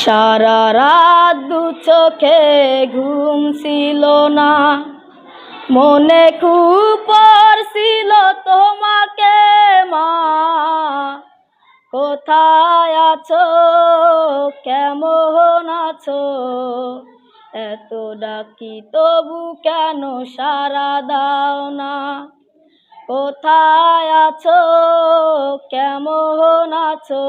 সারা রাত দু চোখে ঘুম ছিল না, মনে খুব পড়ছিল তোমাকে মা। কোথায় আছো, কেমন আছো, এত ডাকি তবু কেন সাড়া দাও না। কোথায় আছো, কেমন আছো,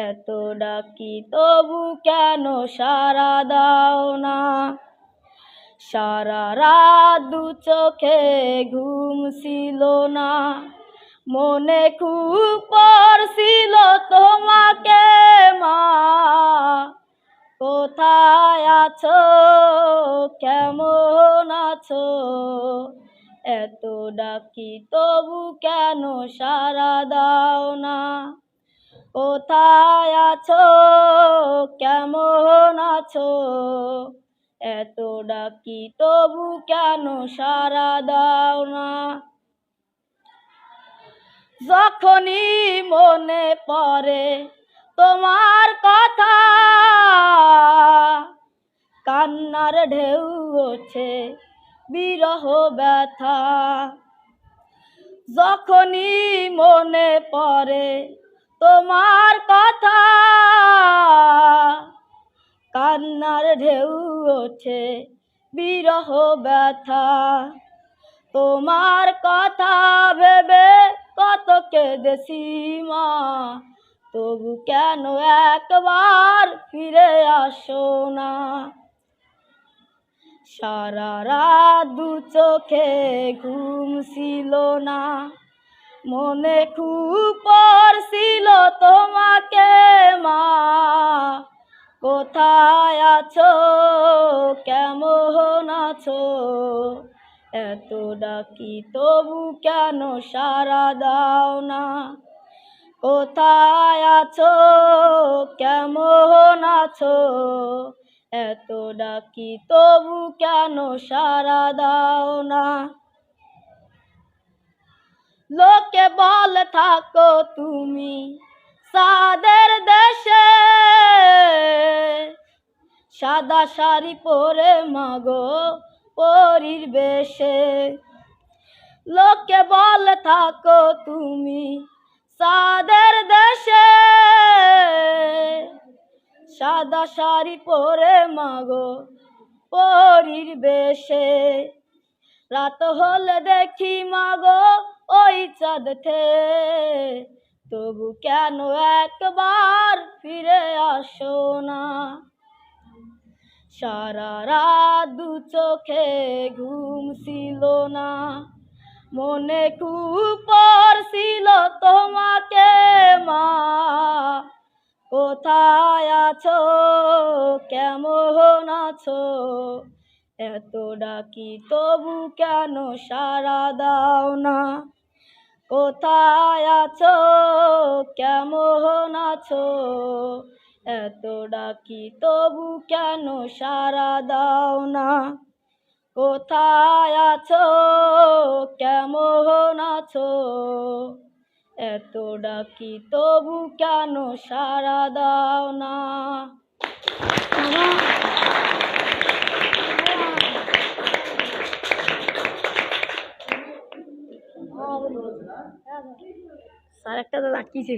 এত ডাকি তবু কেন সাড়া দাও না। সারা রাত দু চোখে ঘুম ছিল না, মনে খুব পড়ছিল তোমাকে মা। কোথায় আছো, কেমন আছো, এত ডাকি তবু কেন সাড়া দাও না। কোথায় আছো, কেমন আছো, এত ডাকি তবু কেন সাড়া দাও না। যখনই মনে পড়ে তোমার কথা, কান্নার ঢেউ ওঠে বিরহ ব্যথা। যখনই মনে পড়ে তোমার কথা, কান্নার ঢেউ ওঠে বিরহ ব্যথা। তোমার কথা ভেবে কত কেঁদেছি মা, তবু কেন একবার ফিরে আসো না। সারা রাত দু চোখে ঘুম ছিল না, মনে খুব পড়ছিল তোমাকে মা। কোথায় আছো, কেমন আছো, এত ডাকি তবু কেন সাড়া দাও না। কোথায় আছো, কেমন আছো, এত ডাকি তবু কেন সাড়া দাও না। লোকে বলে থাকো তুমি সাদের দেশে, সাদা শাড়ি পরে মাগো পরীর বেশে। লোকে বলে থাকো তুমি সাদের দেশে, সাদা শাড়ি পরে মাগো পরীর বেশে। রাত হলে দেখি মাগো ওই চাঁদ ওঠে, তবু কেন একবার ফিরে আসো না। সারা রাত দু চোখে ঘুম ছিল না, মনে খুব পড়ছিল তোমাকে মা। কোথায় আছো, কেমন আছো, এত ডাকি তবু কেন সাড়া দাও না। কোথায় আছো, কেমন আছো, এত ডাকি তবু কেন সাড়া দাও না। কোথায় আছো, কেমন আছো, এত ডাকি তবু কেন সাড়া দাও না। স্যার একটা তো ডাকিছে।